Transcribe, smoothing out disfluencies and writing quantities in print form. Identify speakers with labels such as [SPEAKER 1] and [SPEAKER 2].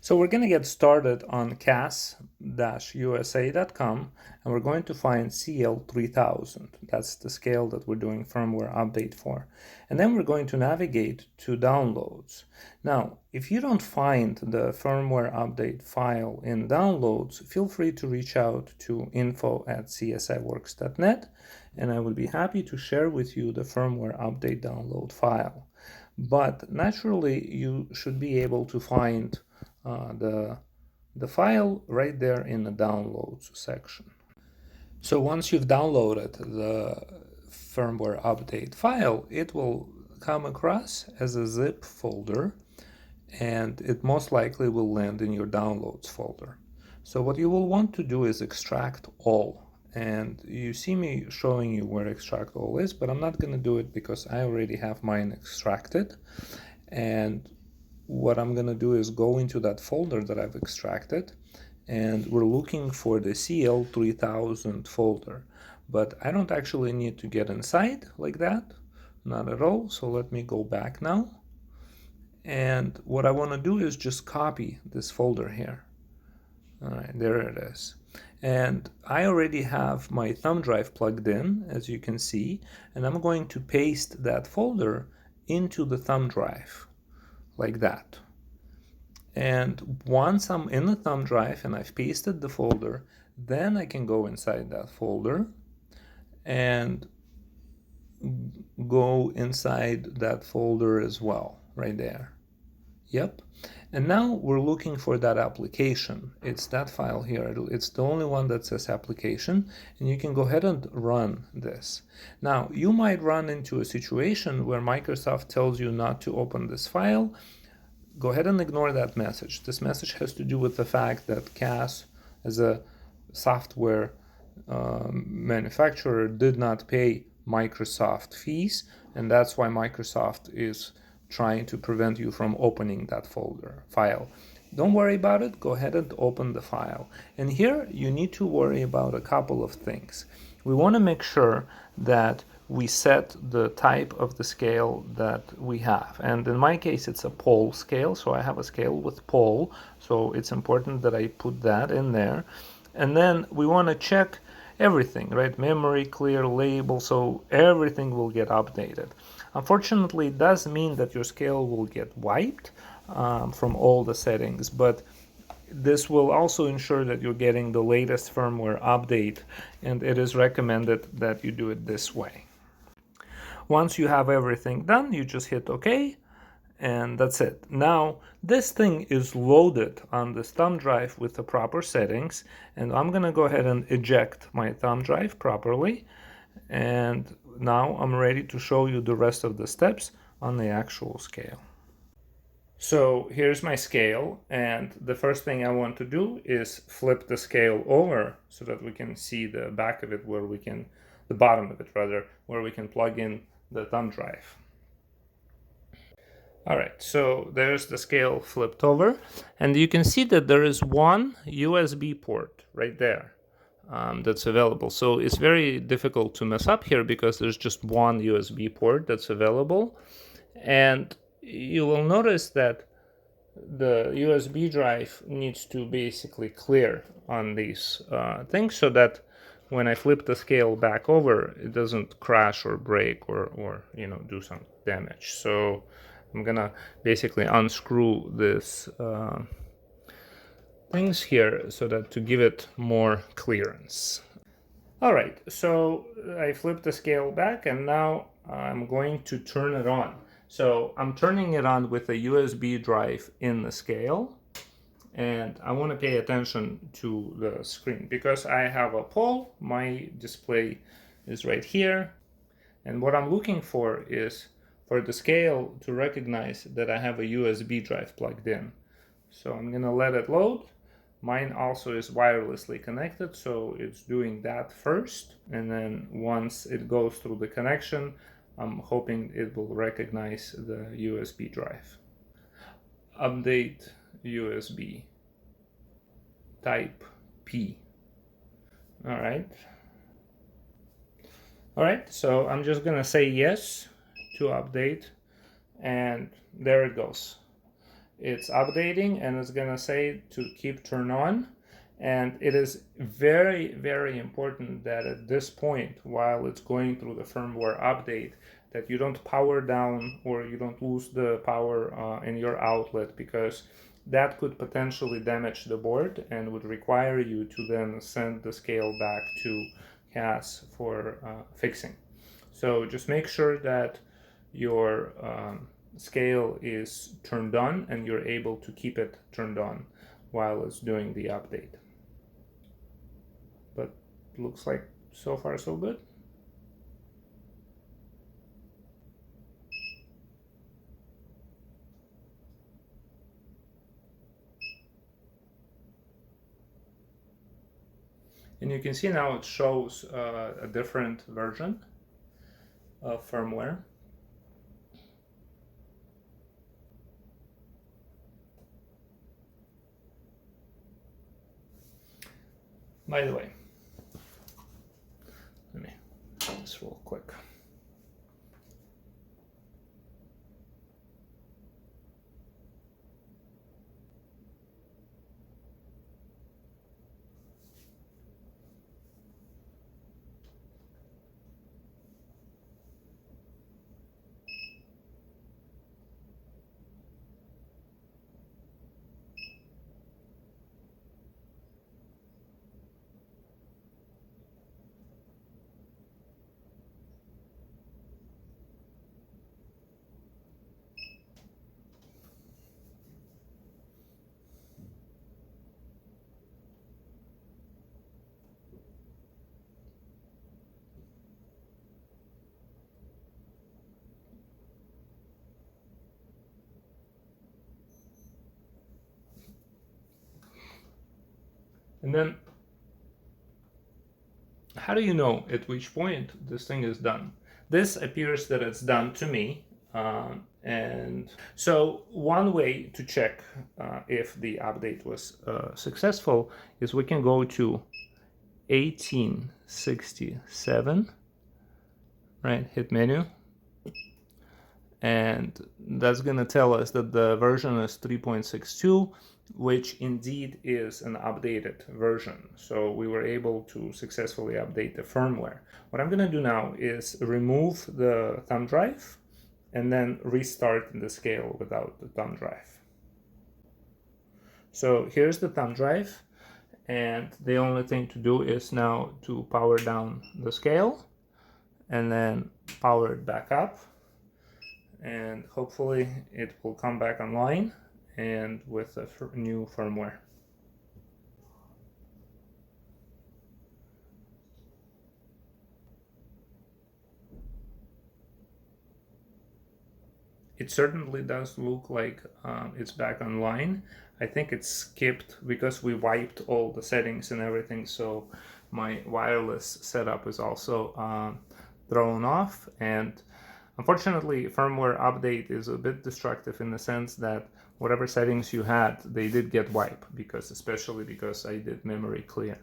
[SPEAKER 1] So we're going to get started on CAS-USA.com, and we're going to find CL3000. That's the scale that we're doing firmware update for. And then we're going to navigate to downloads. Now, if you don't find the firmware update file in downloads, feel free to reach out to info@csiworks.net, and I will be happy to share with you the firmware update download file. But naturally, you should be able to find the file right there in the downloads section. So once you've downloaded the firmware update file, it will come across as a zip folder, and it most likely will land in your downloads folder. So what you will want to do is extract all. And you see me showing you where extract all is, but I'm not going to do it because I already have mine extracted. And what I'm going to do is go into that folder that I've extracted, and we're looking for the CL3000 folder. But I don't actually need to get inside like that, not at all. So let me go back now. And what I want to do is just copy this folder here. All right, there it is. And I already have my thumb drive plugged in, as you can see, and I'm going to paste that folder into the thumb drive like that. And once I'm in the thumb drive and I've pasted the folder, then I can go inside that folder and go inside that folder as well, right there. Yep. And now we're looking for that application. It's that file here. It's the only one that says application, and you can go ahead and run this. Now, you might run into a situation where Microsoft tells you not to open this file. Go ahead and ignore that message. This message has to do with the fact that CAS, as a software manufacturer, did not pay Microsoft fees, and that's why Microsoft is trying to prevent you from opening that file. Don't worry about it. Go ahead and open the file. And here you need to worry about a couple of things. We want to make sure that we set the type of the scale that we have. And in my case, it's a pole scale. So I have a scale with pole. So it's important that I put that in there. And then we want to check everything, right? Memory, clear, label, so everything will get updated. Unfortunately, it does mean that your scale will get wiped from all the settings, but this will also ensure that you're getting the latest firmware update, and it is recommended that you do it this way. Once you have everything done, you just hit OK, and that's it. Now, this thing is loaded on this thumb drive with the proper settings, and I'm going to go ahead and eject my thumb drive properly, and now I'm ready to show you the rest of the steps on the actual scale. So here's my scale, and the first thing I want to do is flip the scale over so that we can see the back of it, the bottom of it rather, where we can plug in the thumb drive. All right, so there's the scale flipped over, and you can see that there is one USB port right there that's available. So it's very difficult to mess up here because there's just one USB port that's available. And you will notice that the USB drive needs to basically clear on these things so that when I flip the scale back over, it doesn't crash or break or do some damage. So I'm gonna basically unscrew this things here so that to give it more clearance. All right, so I flipped the scale back, and now I'm going to turn it on. So I'm turning it on with a USB drive in the scale, and I want to pay attention to the screen because I have a pole. My display is right here, and what I'm looking for is for the scale to recognize that I have a USB drive plugged in. So I'm going to let it load. Mine also is wirelessly connected, so it's doing that first. And then once it goes through the connection, I'm hoping it will recognize the USB drive. Update USB type P. All right. All right, so I'm just going to say yes to update, and there it goes. it's updating and it's gonna say to keep turn on. And it is very, very important that at this point, while it's going through the firmware update, that you don't power down or you don't lose the power in your outlet, because that could potentially damage the board and would require you to then send the scale back to CAS for fixing. So just make sure that your scale is turned on and you're able to keep it turned on while it's doing the update. But looks like so far so good. And you can see now it shows a different version of firmware. By the way, let me do this real quick. And then, how do you know at which point this thing is done? This appears that it's done to me. And so one way to check if the update was successful is we can go to 1867, right? Hit menu. And that's going to tell us that the version is 3.62, which indeed is an updated version. So we were able to successfully update the firmware. What I'm going to do now is remove the thumb drive and then restart the scale without the thumb drive. So here's the thumb drive, and the only thing to do is now to power down the scale and then power it back up, and hopefully it will come back online and with a new firmware. It certainly does look like it's back online. I think it's skipped because we wiped all the settings and everything, so my wireless setup is also thrown off. And unfortunately, firmware update is a bit destructive in the sense that whatever settings you had, they did get wiped, especially because I did memory clear.